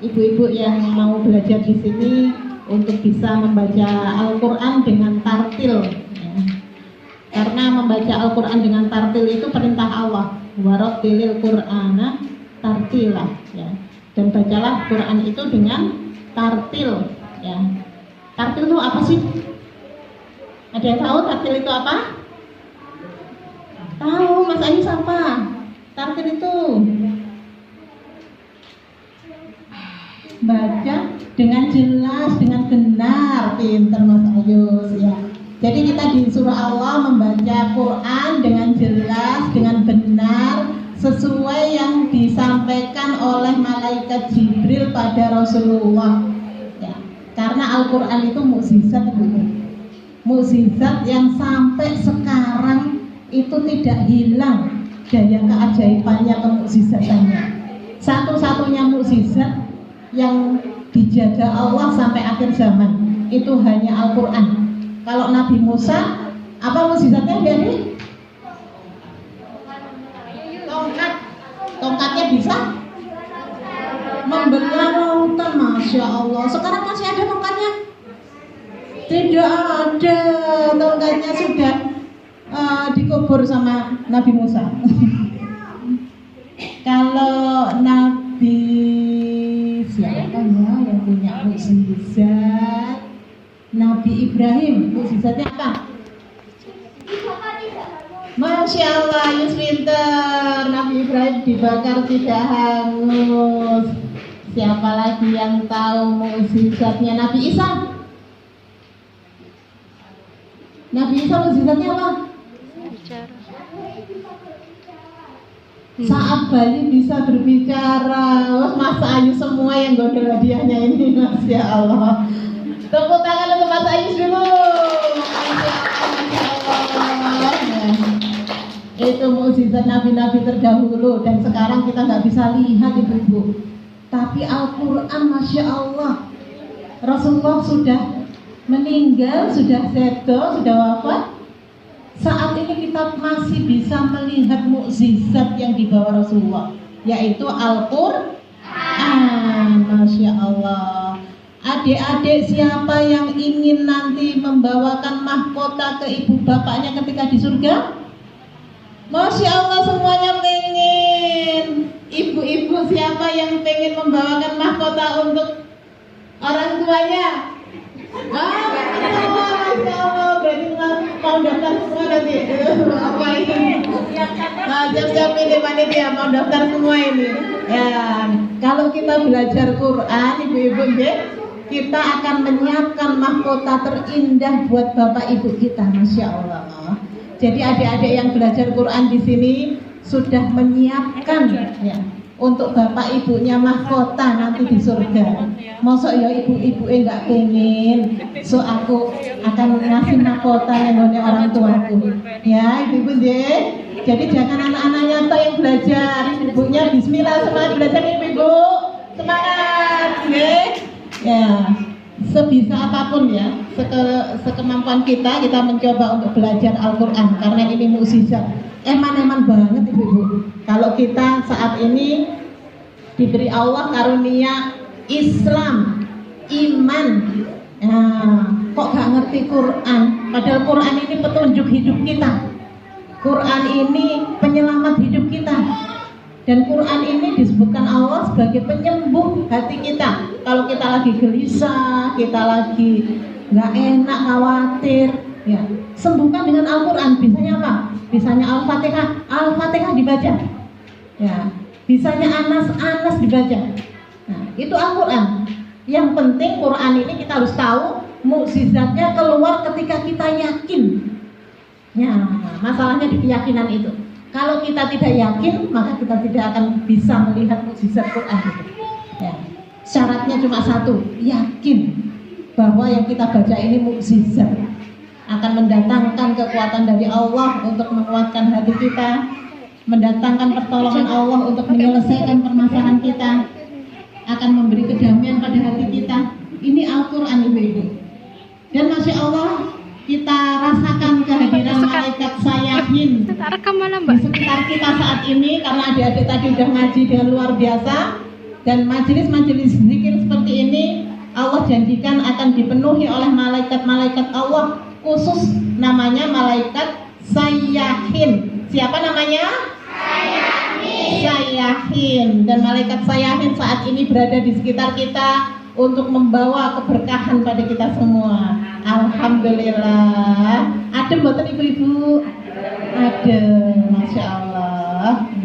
ibu-ibu yang mau belajar di sini untuk bisa membaca Al-Quran dengan tartil. Ya. Karena membaca Al-Quran dengan tartil itu perintah Allah. Warattilil Qur'ana tartilah. Ya. Dan bacalah Quran itu dengan tartil. Ya. Tartil itu apa sih? Ada yang tahu tartil itu apa? Tahu, Mas Ayu apa? Tartil itu baca dengan jelas, dengan benar. Pinter Mas Ayus ya. Jadi kita disuruh Allah membaca Quran dengan jelas, dengan benar, sesuai yang disampaikan oleh malaikat Jibril pada Rasulullah ya. Karena Al-Quran itu mukjizat, mukjizat yang sampai sekarang itu tidak hilang daya keajaibannya, kemukjizatannya. Satu-satunya mukjizat yang dijaga Allah sampai akhir zaman itu hanya Al-Quran. Kalau Nabi Musa, apa mukjizatnya jadi? Tongkat. Tongkatnya bisa membelah lautan, Masya Allah. Sekarang masih ada tongkatnya? Tidak ada. Tongkatnya sudah dikubur sama Nabi Musa. Kalau Nabi siapa ya yang punya mukjizat? Nabi Ibrahim, mukjizatnya apa? Masya Allah, Yus pinter. Nabi Ibrahim dibakar tidak hangus. Siapa lagi yang tahu mukjizatnya Nabi Isa? Nabi Isa mukjizatnya apa? Saat bayi bisa berbicara. Mas Ayu semua yang godol hadiahnya ini, Masya Allah. Tepuk tangan untuk Mas Ayu dulu. Masya Allah. Ya. Itu mukjizat nabi-nabi terdahulu dan sekarang kita nggak bisa lihat ibu-ibu. Tapi Al-Quran, Masya Allah, Rasulullah sudah meninggal, sudah sedo, sudah wafat. Saat ini kita masih bisa melihat mukjizat yang dibawa Rasulullah, yaitu Al-Quran. Masya Allah. Adik-adik siapa yang ingin nanti membawakan mahkota ke ibu bapaknya ketika di surga? Masya Allah, semuanya pengen. Ibu-ibu siapa yang pengen membawakan mahkota untuk orang tuanya? Masya Allah, berarti mau daftar semua nanti. Apa ini? Siap-siap ini panitia mau daftar semua ini. Ya, kalau kita belajar Quran, ibu-ibu kita akan menyiapkan mahkota terindah buat bapak ibu kita, Masya Allah. Jadi adik-adik yang belajar Quran di sini sudah menyiapkan ya, untuk bapak ibunya mahkota nanti di surga. Mosok ya ibu-ibu nggak pengen, so aku akan ngasih mahkota yang oleh orang tuaku. Ya ibu-ibu deh. Jadi jangan anak-anaknya yang belajar, ibunya Bismillah semangat belajar ibu-ibu, semangat, ya. Sebisa apapun ya, sekemampuan kita mencoba untuk belajar Al-Quran karena ini mukjizat. Eman banget ibu-ibu. Kalau kita saat ini diberi Allah karunia Islam, iman, kok gak ngerti Quran? Padahal Quran ini petunjuk hidup kita. Quran ini penyelamat hidup kita. Dan Quran ini disebutkan Allah sebagai penyembuh hati kita. Kalau kita lagi gelisah, kita lagi nggak enak, khawatir, ya sembuhkan dengan Al-Quran. Bisanya apa? Bisanya Al-Fatihah. Al-Fatihah dibaca. Ya, bisanya Anas dibaca. Nah, itu Al-Quran. Yang penting Quran ini kita harus tahu mukjizatnya keluar ketika kita yakin. Ya, masalahnya di keyakinan itu. Kalau kita tidak yakin, maka kita tidak akan bisa melihat mukjizat Quran itu. Ya. Syaratnya cuma satu, yakin bahwa yang kita baca ini mukjizat, akan mendatangkan kekuatan dari Allah untuk menguatkan hati kita, mendatangkan pertolongan Allah untuk menyelesaikan permasalahan kita, akan memberi kedamaian pada hati kita. Ini Al-Quran ibu-ibu. Dan Masya Allah, kita rasakan kehadiran malaikat Sayahin di sekitar kita saat ini, karena adik-adik tadi udah ngaji dengan luar biasa, dan majelis-majelis janjikan akan dipenuhi oleh malaikat-malaikat Allah, khusus namanya malaikat Sayyahin. Siapa namanya? Sayyahin. Dan malaikat Sayyahin saat ini berada di sekitar kita untuk membawa keberkahan pada kita semua. Alhamdulillah. Ada buatan ibu-ibu? Ada, Masya Allah.